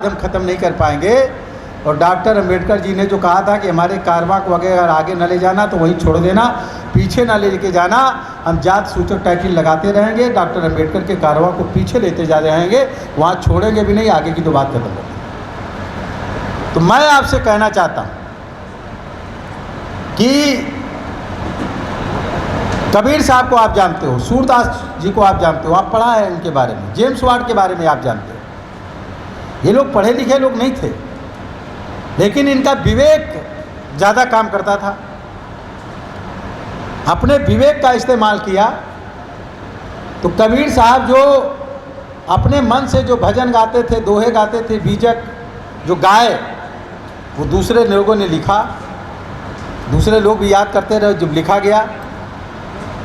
हम ख़त्म नहीं कर पाएंगे। और डॉक्टर अंबेडकर जी ने जो कहा था कि हमारे कारवां को अगर आगे न ले जाना तो वहीं छोड़ देना, पीछे ना लेके जाना, हम जात सूचक टाइटल लगाते रहेंगे, डॉक्टर अंबेडकर के कारवां को पीछे लेते जा रहेंगे, वहाँ छोड़ेंगे भी नहीं, आगे की तो बात खत्म होगी। तो मैं आपसे कहना चाहता हूँ कि कबीर साहब को आप जानते हो, सूरदास जी को आप जानते हो, आप पढ़ा है उनके बारे में, जेम्स वार्ड के बारे में आप जानते हो। ये लोग पढ़े लिखे लोग नहीं थे, लेकिन इनका विवेक ज़्यादा काम करता था। अपने विवेक का इस्तेमाल किया तो कबीर साहब जो अपने मन से जो भजन गाते थे, दोहे गाते थे, बीजक जो गाए, वो दूसरे लोगों ने लिखा, दूसरे लोग भी याद करते रहे। जब लिखा गया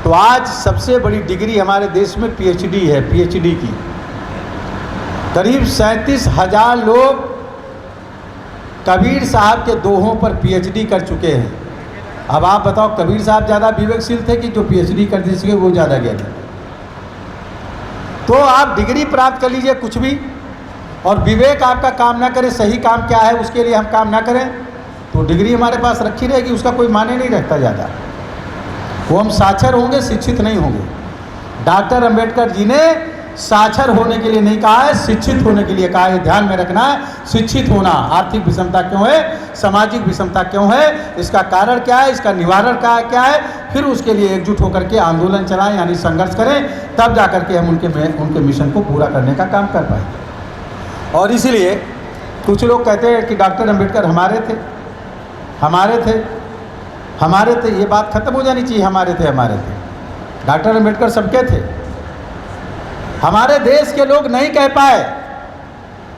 तो आज सबसे बड़ी डिग्री हमारे देश में पीएचडी है, पीएचडी की। करीब 37,000 लोग कबीर साहब के दोहों पर पीएचडी कर चुके हैं। अब आप बताओ, कबीर साहब ज़्यादा विवेकशील थे कि जो पीएचडी कर सके वो ज़्यादा ज्ञानी थे? तो आप डिग्री प्राप्त कर लीजिए कुछ भी, और विवेक आपका काम ना करे, सही काम क्या है उसके लिए हम काम ना करें, तो डिग्री हमारे पास रखी रहेगी, उसका कोई माने नहीं रखता ज़्यादा। वो हम साक्षर होंगे, शिक्षित नहीं होंगे। डॉक्टर अंबेडकर जी ने साक्षर होने के लिए नहीं कहा है, शिक्षित होने के लिए कहा है। ध्यान में रखना है, शिक्षित होना। आर्थिक विषमता क्यों है, सामाजिक विषमता क्यों है, इसका कारण क्या है, इसका निवारण क्या है, फिर उसके लिए एकजुट होकर के आंदोलन चलाएं, यानी संघर्ष करें, तब जा करके हम उनके मिशन को पूरा करने का काम कर पाएंगे। और इसीलिए कुछ लोग कहते हैं कि डॉक्टर अंबेडकर हमारे थे, ये बात खत्म हो जानी चाहिए। हमारे थे डॉक्टर अंबेडकर सबके थे। हमारे देश के लोग नहीं कह पाए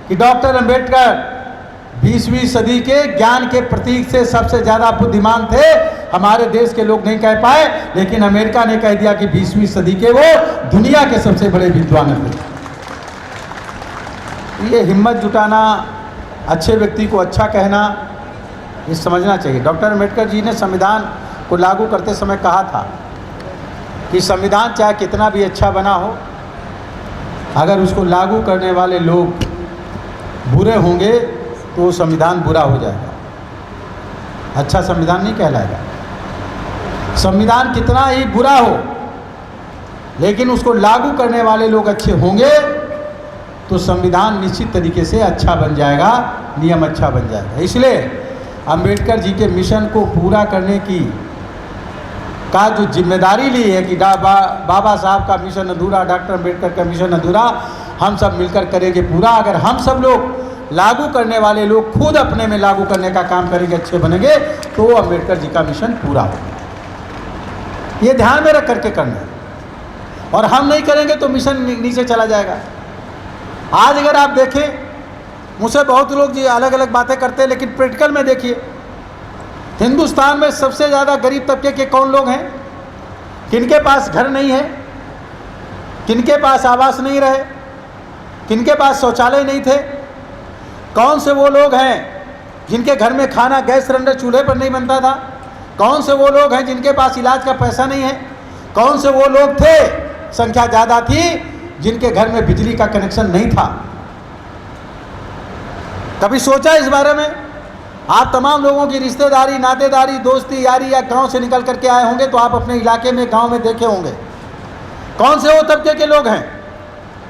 कि डॉक्टर अंबेडकर 20वीं सदी के ज्ञान के प्रतीक से सबसे ज़्यादा बुद्धिमान थे। हमारे देश के लोग नहीं कह पाए, लेकिन अमेरिका ने कह दिया कि 20वीं सदी के वो दुनिया के सबसे बड़े विद्वान थे। ये हिम्मत जुटाना, अच्छे व्यक्ति को अच्छा कहना, ये समझना चाहिए। डॉक्टर अंबेडकर जी ने संविधान को लागू करते समय कहा था कि संविधान चाहे कितना भी अच्छा बना हो, अगर उसको लागू करने वाले लोग बुरे होंगे तो वो संविधान बुरा हो जाएगा, अच्छा संविधान नहीं कहलाएगा। संविधान कितना ही बुरा हो, लेकिन उसको लागू करने वाले लोग अच्छे होंगे तो संविधान निश्चित तरीके से अच्छा बन जाएगा, नियम अच्छा बन जाएगा। इसलिए अंबेडकर जी के मिशन को पूरा करने की का जो जिम्मेदारी ली है कि बाबा साहब का मिशन अधूरा, डॉक्टर अंबेडकर का मिशन अधूरा, हम सब मिलकर करेंगे पूरा। अगर हम सब लोग लागू करने वाले लोग खुद अपने में लागू करने का काम करेंगे, अच्छे बनेंगे, तो अंबेडकर जी का मिशन पूरा होगा। ये ध्यान में रख करके करना है, और हम नहीं करेंगे तो मिशन नीचे चला जाएगा। आज अगर आप देखें, मुझसे बहुत लोग जी अलग अलग बातें करते हैं, लेकिन प्रैक्टिकल में देखिए, हिंदुस्तान में सबसे ज़्यादा गरीब तबके के कौन लोग हैं? किनके पास घर नहीं है, किनके पास आवास नहीं रहे, किनके पास शौचालय नहीं थे? कौन से वो लोग हैं जिनके घर में खाना गैस सिलेंडर चूल्हे पर नहीं बनता था? कौन से वो लोग हैं जिनके पास इलाज का पैसा नहीं है? कौन से वो लोग थे, संख्या ज़्यादा थी, जिनके घर में बिजली का कनेक्शन नहीं था? कभी सोचा इस बारे में? आप तमाम लोगों की रिश्तेदारी, नातेदारी, दोस्ती, यारी या गांव से निकल करके आए होंगे, तो आप अपने इलाके में, गांव में देखे होंगे कौन से वो तबके के लोग हैं।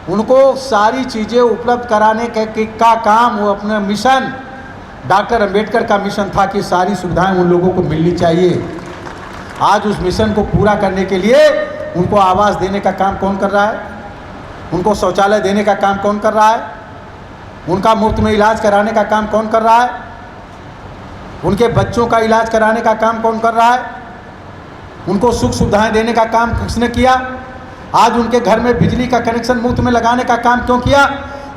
उनको सारी चीज़ें उपलब्ध कराने का काम, वो अपना मिशन, डॉक्टर अंबेडकर का मिशन था कि सारी सुविधाएं उन लोगों को मिलनी चाहिए। आज उस मिशन को पूरा करने के लिए उनको आवास देने का काम कौन कर रहा है? उनको शौचालय देने का काम कौन कर रहा है? उनका मुफ्त में इलाज कराने का काम कौन कर रहा है? उनके बच्चों का इलाज कराने का काम कौन कर रहा है? उनको सुख सुविधाएं देने का काम किसने किया? आज उनके घर में बिजली का कनेक्शन मुफ्त में लगाने का काम क्यों किया?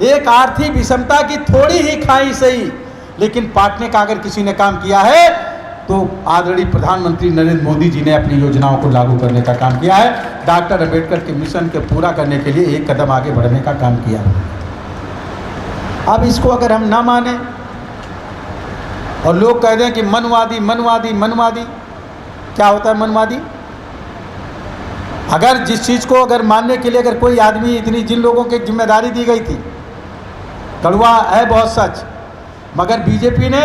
एक आर्थिक विषमता की थोड़ी ही खाई सही, लेकिन बांटने का अगर किसी ने काम किया है तो आदरणीय प्रधानमंत्री नरेंद्र मोदी जी ने अपनी योजनाओं को लागू करने का काम किया है। डॉक्टर अंबेडकर के मिशन के पूरा करने के लिए एक कदम आगे बढ़ने का काम किया। अब इसको अगर हम ना माने और लोग कह दें कि मनवादी मनवादी मनवादी, क्या होता है मनवादी? अगर जिस चीज़ को अगर मानने के लिए अगर कोई आदमी, इतनी जिन लोगों की जिम्मेदारी दी गई थी कड़वा है बहुत सच, मगर बीजेपी ने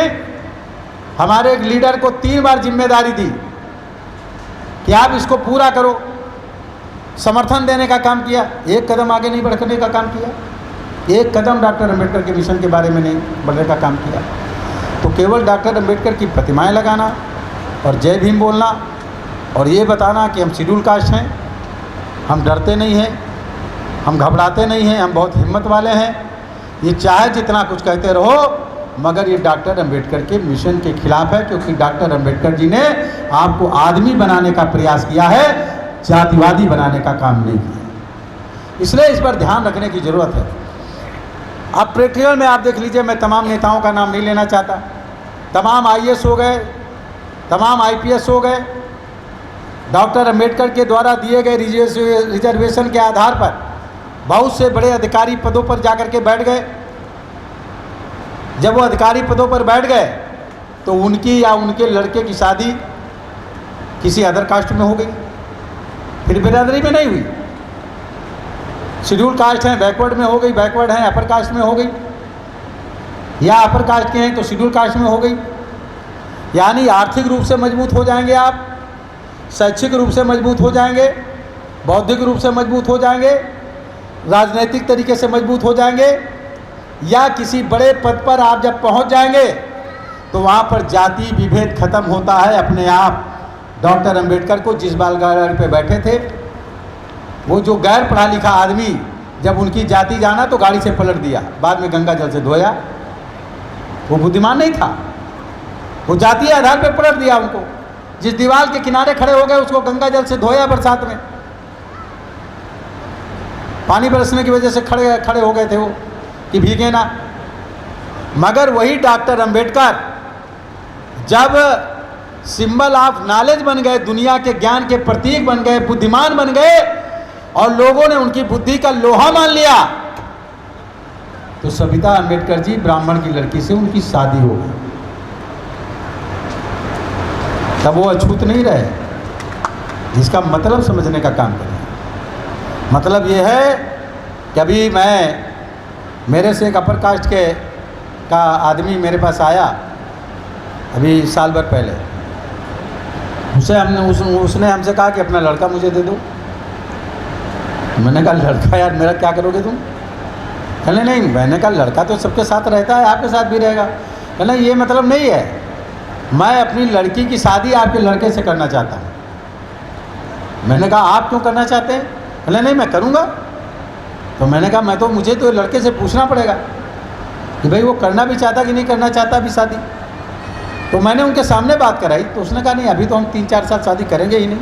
हमारे एक लीडर को 3 बार जिम्मेदारी दी कि आप इसको पूरा करो, समर्थन देने का काम किया, एक कदम आगे नहीं बढ़ने का काम किया, एक कदम डॉक्टर अंबेडकर के मिशन के बारे में नहीं बढ़ने का काम किया। तो केवल डॉक्टर अंबेडकर की प्रतिमाएं लगाना और जय भीम बोलना और ये बताना कि हम शेड्यूल कास्ट हैं, हम डरते नहीं हैं, हम घबराते नहीं हैं, हम बहुत हिम्मत वाले हैं, ये चाहे जितना कुछ कहते रहो, मगर ये डॉक्टर अंबेडकर के मिशन के खिलाफ है, क्योंकि डॉक्टर अंबेडकर जी ने आपको आदमी बनाने का प्रयास किया है, जातिवादी बनाने का काम नहीं किया। इसलिए इस पर ध्यान रखने की ज़रूरत है। अब प्रैक्टिकल में आप देख लीजिए, मैं तमाम नेताओं का नाम नहीं लेना चाहता, तमाम IAS हो गए, तमाम IPS हो गए, डॉक्टर अंबेडकर के द्वारा दिए गए रिजर्वेशन के आधार पर बहुत से बड़े अधिकारी पदों पर जाकर के बैठ गए। जब वो अधिकारी पदों पर बैठ गए तो उनकी या उनके लड़के की शादी किसी अदर कास्ट में हो गई, फिर बिरादरी में नहीं हुई। शेड्यूल कास्ट हैं बैकवर्ड में हो गई, बैकवर्ड हैं अपर कास्ट में हो गई, या अपर कास्ट के हैं तो शेड्यूल कास्ट में हो गई। यानी आर्थिक रूप से मजबूत हो जाएंगे आप, शैक्षिक रूप से मजबूत हो जाएंगे, बौद्धिक रूप से मजबूत हो जाएंगे, राजनीतिक तरीके से मजबूत हो जाएंगे, या किसी बड़े पद पर आप जब पहुंच जाएंगे तो वहाँ पर जाति विभेद खत्म होता है अपने आप। डॉक्टर अंबेडकर को जिस बैलगाड़ी पे बैठे थे, वो जो गैर पढ़ा लिखा आदमी जब उनकी जाति जाना तो गाड़ी से पलट दिया, बाद में गंगा जल से धोया। वो बुद्धिमान नहीं था, वो जातीय आधार पर पलट दिया उनको। जिस दीवार के किनारे खड़े हो गए उसको गंगा जल से धोया बरसात में, पानी बरसने की वजह से खड़े हो गए थे वो कि भीगे ना। मगर वही डॉक्टर अंबेडकर जब सिंबल ऑफ नॉलेज बन गए, दुनिया के ज्ञान के प्रतीक बन गए, बुद्धिमान बन गए और लोगों ने उनकी बुद्धि का लोहा मान लिया, तो सविता अंबेडकर जी ब्राह्मण की लड़की से उनकी शादी हो गई। तब वो अछूत नहीं रहे। इसका मतलब समझने का काम करें। मतलब ये है कि अभी मेरे से एक अपर कास्ट का आदमी मेरे पास आया अभी साल भर पहले। उसने हमसे कहा कि अपना लड़का मुझे दे दो। मैंने कहा लड़का यार मेरा क्या करोगे तुम? कहने नहीं, मैंने कहा लड़का तो सबके साथ रहता है, आपके साथ भी रहेगा। कहना ये मतलब नहीं है, मैं अपनी लड़की की शादी आपके लड़के से करना चाहता हूँ। मैंने कहा आप क्यों करना चाहते हैं? कहने नहीं मैं करूँगा। तो मैंने कहा मुझे तो लड़के से पूछना पड़ेगा कि भाई वो करना भी चाहता कि नहीं करना चाहता अभी शादी। तो मैंने उनके सामने बात कराई तो उसने कहा नहीं अभी तो हम 3-4 साल शादी करेंगे ही नहीं।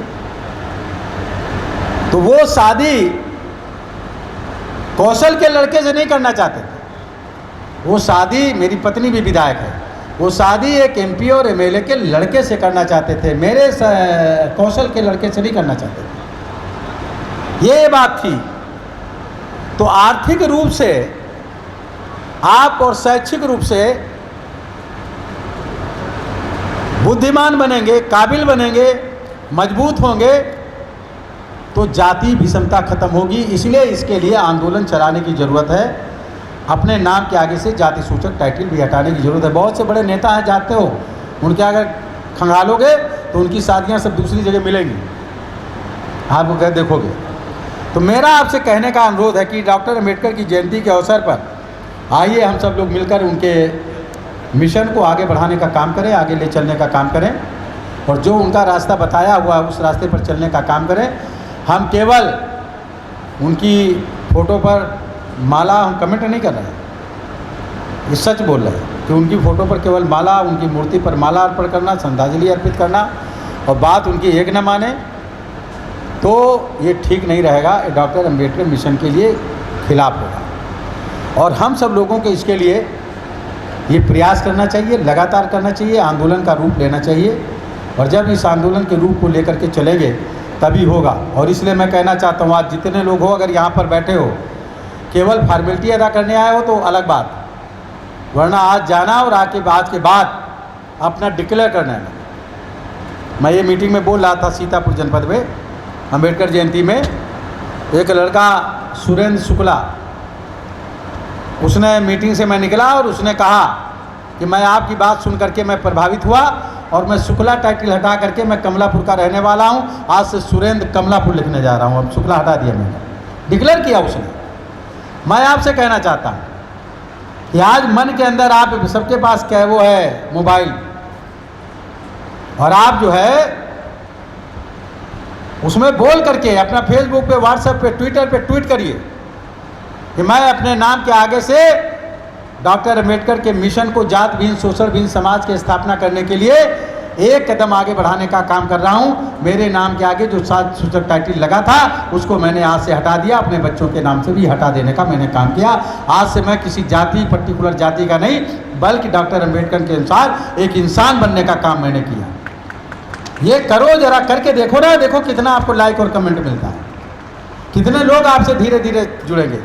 तो वो शादी कौशल के लड़के से नहीं करना चाहते थे, वो शादी, मेरी पत्नी भी विधायक है, वो शादी एक MP और MLA के लड़के से करना चाहते थे, मेरे कौशल के लड़के से नहीं करना चाहते थे। ये बात थी। तो आर्थिक रूप से आप और शैक्षिक रूप से बुद्धिमान बनेंगे, काबिल बनेंगे, मजबूत होंगे तो जाति विषमता खत्म होगी। इसलिए इसके लिए आंदोलन चलाने की ज़रूरत है। अपने नाम के आगे से जाति सूचक टाइटल भी हटाने की ज़रूरत है। बहुत से बड़े नेता हैं, जानते हो, उनके अगर खंगालोगे तो उनकी शादियां सब दूसरी जगह मिलेंगी, आप क्या देखोगे। तो मेरा आपसे कहने का अनुरोध है कि डॉक्टर अंबेडकर की जयंती के अवसर पर आइए हम सब लोग मिलकर उनके मिशन को आगे बढ़ाने का काम करें, आगे ले चलने का काम करें और जो उनका रास्ता बताया हुआ है उस रास्ते पर चलने का काम करें। हम केवल उनकी फ़ोटो पर माला, हम कमेंट नहीं कर रहे हैं, ये सच बोल रहे हैं कि उनकी फ़ोटो पर केवल माला, उनकी मूर्ति पर माला अर्पण करना, श्रद्धांजलि अर्पित करना और बात उनकी एक न माने तो ये ठीक नहीं रहेगा। डॉक्टर अंबेडकर मिशन के लिए खिलाफ होगा और हम सब लोगों को इसके लिए ये प्रयास करना चाहिए, लगातार करना चाहिए, आंदोलन का रूप लेना चाहिए और जब इस आंदोलन के रूप को लेकर के चलेंगे तभी होगा। और इसलिए मैं कहना चाहता हूँ आज जितने लोग हो, अगर यहाँ पर बैठे हो केवल फॉर्मेलिटी अदा करने आए हो तो अलग बात, वरना आज जाना और आज के बाद अपना डिक्लेयर करना है। मैं ये मीटिंग में बोल रहा था सीतापुर जनपद में अम्बेडकर जयंती में, एक लड़का सुरेंद्र शुक्ला उसने मीटिंग से मैं निकला और उसने कहा कि मैं आपकी बात सुन करके मैं प्रभावित हुआ और मैं शुक्ला टाइटल हटा करके मैं कमलापुर का रहने वाला हूँ, आज से सुरेंद्र कमलापुर लिखने जा रहा हूँ। अब शुक्ला हटा दिया मैंने, डिक्लेयर किया उसने। मैं आपसे कहना चाहता हूँ कि आज मन के अंदर आप सबके पास क्या वो है मोबाइल, और आप जो है उसमें बोल करके अपना फेसबुक पे, व्हाट्सएप पे, ट्विटर पे ट्वीट करिए कि मैं अपने नाम के आगे से डॉक्टर अंबेडकर के मिशन को जात विहीन शोषण विहीन समाज की स्थापना करने के लिए एक कदम आगे बढ़ाने का काम कर रहा हूं। मेरे नाम के आगे जो सात सूचक टाइटल लगा था उसको मैंने आज से हटा दिया, अपने बच्चों के नाम से भी हटा देने का मैंने काम किया। आज से मैं किसी जाति, पर्टिकुलर जाति का नहीं, बल्कि डॉक्टर अंबेडकर के अनुसार एक इंसान बनने का काम मैंने किया। ये करो, जरा करके देखो ना, देखो कितना आपको लाइक और कमेंट मिलता है, कितने लोग आपसे धीरे धीरे जुड़ेंगे।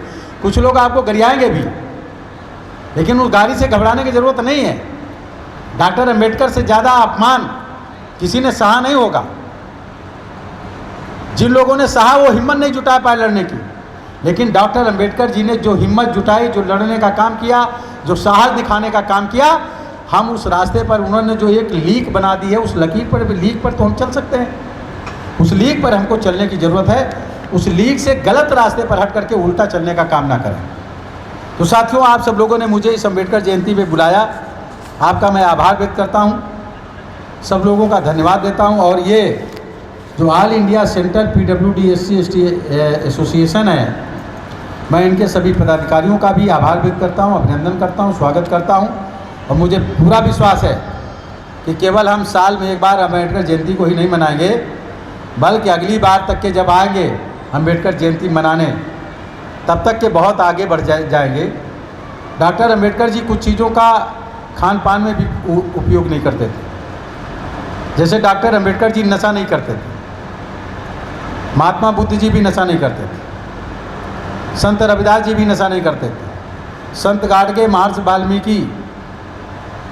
कुछ लोग आपको गरियाएंगे भी, लेकिन उस गाड़ी से घबराने की ज़रूरत नहीं है। डॉक्टर अंबेडकर से ज़्यादा अपमान किसी ने सहा नहीं होगा। जिन लोगों ने सहा वो हिम्मत नहीं जुटा पाए लड़ने की, लेकिन डॉक्टर अंबेडकर जी ने जो हिम्मत जुटाई, जो लड़ने का काम किया, जो साहस दिखाने का काम किया, हम उस रास्ते पर, उन्होंने जो एक लीक बना दी है, उस लकीर पर, लीक पर तो हम चल सकते हैं। उस लीक पर हमको चलने की ज़रूरत है। उस लीक से गलत रास्ते पर हट करके उल्टा चलने का काम ना करें। तो साथियों, आप सब लोगों ने मुझे इस अंबेडकर जयंती पे बुलाया, आपका मैं आभार व्यक्त करता हूं, सब लोगों का धन्यवाद देता हूं। और ये जो all India central PWD SC/ST association है, मैं इनके सभी पदाधिकारियों का भी आभार व्यक्त करता हूं, अभिनंदन करता हूं, स्वागत करता हूं। और मुझे पूरा विश्वास है कि केवल हम साल में एक बार अंबेडकर जयंती को ही नहीं मनाएंगे, बल्कि अगली बार तक के जब आएंगे अंबेडकर जयंती मनाने, तब तक के बहुत आगे बढ़ जाएंगे। डॉक्टर अंबेडकर जी कुछ चीज़ों का खान पान में भी उपयोग नहीं करते थे। जैसे डॉक्टर अंबेडकर जी नशा नहीं करते थे, महात्मा बुद्ध जी भी नशा नहीं करते थे, संत रविदास जी भी नशा नहीं करते थे, संत गाडगे, महर्षि वाल्मीकि,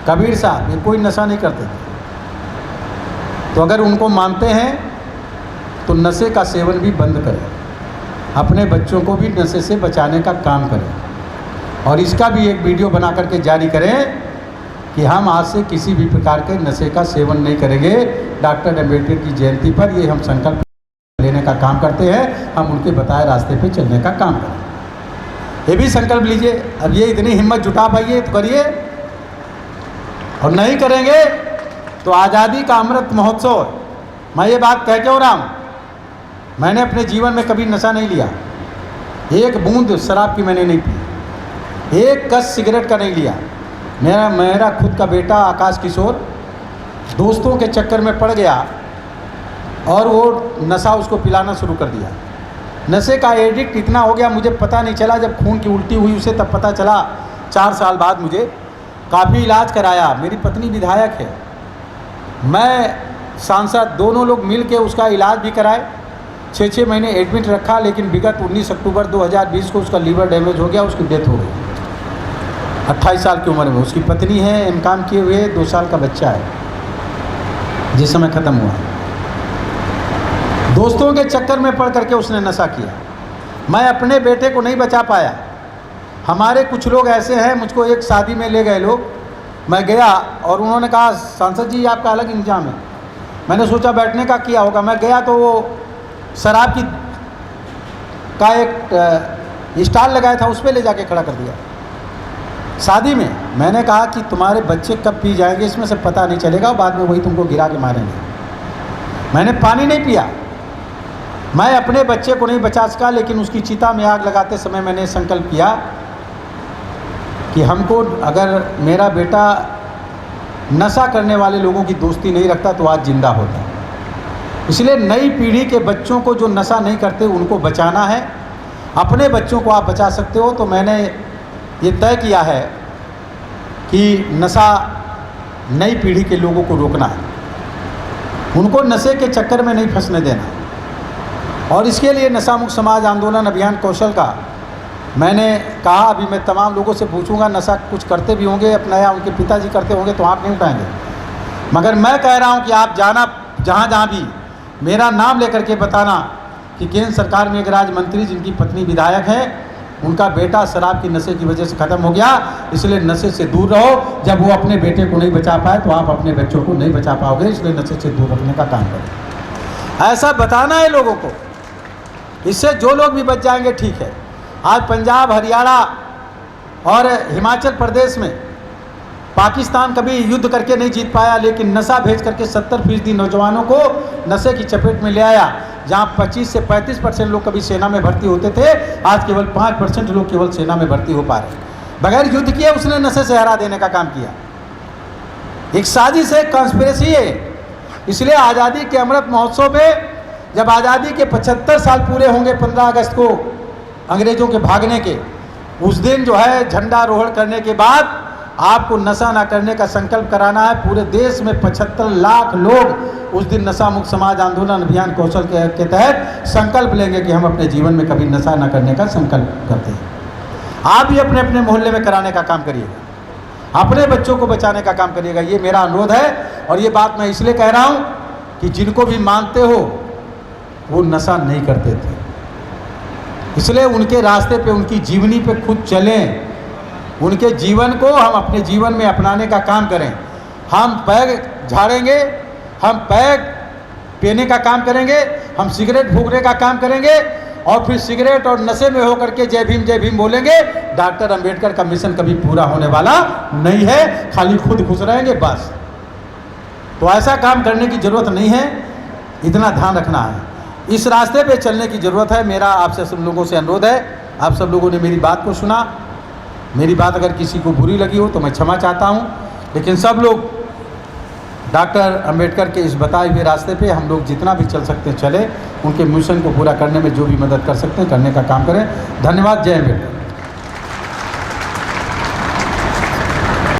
कबीर साहब, ये कोई नशा नहीं करते थे। तो अगर उनको मानते हैं तो नशे का सेवन भी बंद करें, अपने बच्चों को भी नशे से बचाने का काम करें, और इसका भी एक वीडियो बना करके जारी करें कि हम आज से किसी भी प्रकार के नशे का सेवन नहीं करेंगे। डॉक्टर अंबेडकर की जयंती पर ये हम संकल्प लेने का काम करते हैं, हम उनके बताए रास्ते पे चलने का काम करें। ये भी संकल्प लीजिए। अब ये इतनी हिम्मत जुटा पाइए तो करिए, और नहीं करेंगे तो आज़ादी का अमृत महोत्सव, मैं ये बात कह क्यों रहा हूँ, मैंने अपने जीवन में कभी नशा नहीं लिया, एक बूंद शराब की मैंने नहीं पी, एक कस सिगरेट का नहीं लिया। मेरा खुद का बेटा आकाश किशोर दोस्तों के चक्कर में पड़ गया और वो नशा उसको पिलाना शुरू कर दिया। नशे का एडिक्ट इतना हो गया, मुझे पता नहीं चला, जब खून की उल्टी हुई उसे तब पता चला। 4 साल बाद मुझे काफ़ी इलाज कराया, मेरी पत्नी विधायक है, मैं सांसद, दोनों लोग मिल के उसका इलाज भी कराए। 6 महीने एडमिट रखा, लेकिन विगत 19 अक्टूबर 2020 को उसका लीवर डैमेज हो गया, उसकी डेथ हो गई 28 साल की उम्र में। उसकी पत्नी है, एमकॉम किए हुए, 2 साल का बच्चा है जिस समय ख़त्म हुआ। दोस्तों के चक्कर में पड़ करके उसने नशा किया। मैं अपने बेटे को नहीं बचा पाया। हमारे कुछ लोग ऐसे हैं, मुझको एक शादी में ले गए लोग, मैं गया और उन्होंने कहा सांसद जी आपका अलग इंतजाम है। मैंने सोचा बैठने का किया होगा, मैं गया तो वो शराब की का एक स्टॉल लगाया था, उस पर ले जाके खड़ा कर दिया शादी में। मैंने कहा कि तुम्हारे बच्चे कब पी जाएंगे इसमें से पता नहीं चलेगा, बाद में वही तुमको गिरा के मारेंगे। मैंने पानी नहीं पिया, मैं अपने बच्चे को नहीं बचा सका, लेकिन उसकी चिता में आग लगाते समय मैंने संकल्प किया कि हमको, अगर मेरा बेटा नशा करने वाले लोगों की दोस्ती नहीं रखता तो आज जिंदा होता। इसलिए नई पीढ़ी के बच्चों को जो नशा नहीं करते उनको बचाना है। अपने बच्चों को आप बचा सकते हो, तो मैंने ये तय किया है कि नशा नई पीढ़ी के लोगों को रोकना है, उनको नशे के चक्कर में नहीं फंसने देना। और इसके लिए नशा मुक्त समाज आंदोलन अभियान कौशल का मैंने कहा, अभी मैं तमाम लोगों से पूछूंगा, नशा कुछ करते भी होंगे, अपनाया, उनके पिताजी करते होंगे तो हाथ नहीं उठाएंगे, मगर मैं कह रहा हूं कि आप जाना जहां जहां भी मेरा नाम लेकर के बताना कि केंद्र सरकार में एक राज्य मंत्री जिनकी पत्नी विधायक है, उनका बेटा शराब की नशे की वजह से ख़त्म हो गया, इसलिए नशे से दूर रहो। जब वो अपने बेटे को नहीं बचा पाए तो आप अपने बच्चों को नहीं बचा पाओगे, इसलिए नशे से दूर रखने का काम करें। ऐसा बताना है लोगों को, इससे जो लोग भी बच जाएंगे ठीक है। आज पंजाब, हरियाणा और हिमाचल प्रदेश में पाकिस्तान कभी युद्ध करके नहीं जीत पाया, लेकिन नशा भेज करके 70% नौजवानों को नशे की चपेट में ले आया। जहाँ 25 से 35% लोग कभी सेना में भर्ती होते थे, आज केवल 5% लोग केवल सेना में भर्ती हो पा रहे। बगैर युद्ध किए उसने नशे से हरा देने का काम किया। एक साजिश है, कॉन्स्पिरेसी है। इसलिए आज़ादी के अमृत महोत्सव में जब आज़ादी के 75 साल पूरे होंगे 15 अगस्त को अंग्रेज़ों के भागने के, उस दिन जो है झंडारोहण करने के बाद आपको नशा ना करने का संकल्प कराना है। पूरे देश में 75 लाख लोग उस दिन नशा मुक्त समाज आंदोलन अभियान कौशल के तहत संकल्प लेंगे कि हम अपने जीवन में कभी नशा ना करने का संकल्प करते हैं। आप भी अपने अपने मोहल्ले में कराने का काम करिएगा, अपने बच्चों को बचाने का काम करिएगा। ये मेरा अनुरोध है। और ये बात मैं इसलिए कह रहा हूँ कि जिनको भी मानते हो वो नशा नहीं करते थे, इसलिए उनके रास्ते पे, उनकी जीवनी पे खुद चलें। उनके जीवन को हम अपने जीवन में अपनाने का काम करें। हम पैग झाड़ेंगे, हम पैग पीने का काम करेंगे, हम सिगरेट फूकने का काम करेंगे और फिर सिगरेट और नशे में होकर के जय भीम बोलेंगे। डॉक्टर अंबेडकर का मिशन कभी पूरा होने वाला नहीं है, खाली खुद खुश रहेंगे बस। तो ऐसा काम करने की ज़रूरत नहीं है, इतना ध्यान रखना है। इस रास्ते पे चलने की ज़रूरत है। मेरा आपसे सब लोगों से अनुरोध है, आप सब लोगों ने मेरी बात को सुना। मेरी बात अगर किसी को बुरी लगी हो तो मैं क्षमा चाहता हूँ, लेकिन सब लोग डॉक्टर अंबेडकर के इस बताए हुए रास्ते पे हम लोग जितना भी चल सकते हैं चले, उनके मिशन को पूरा करने में जो भी मदद कर सकते हैं करने का काम करें। धन्यवाद। जय अंबेडकर।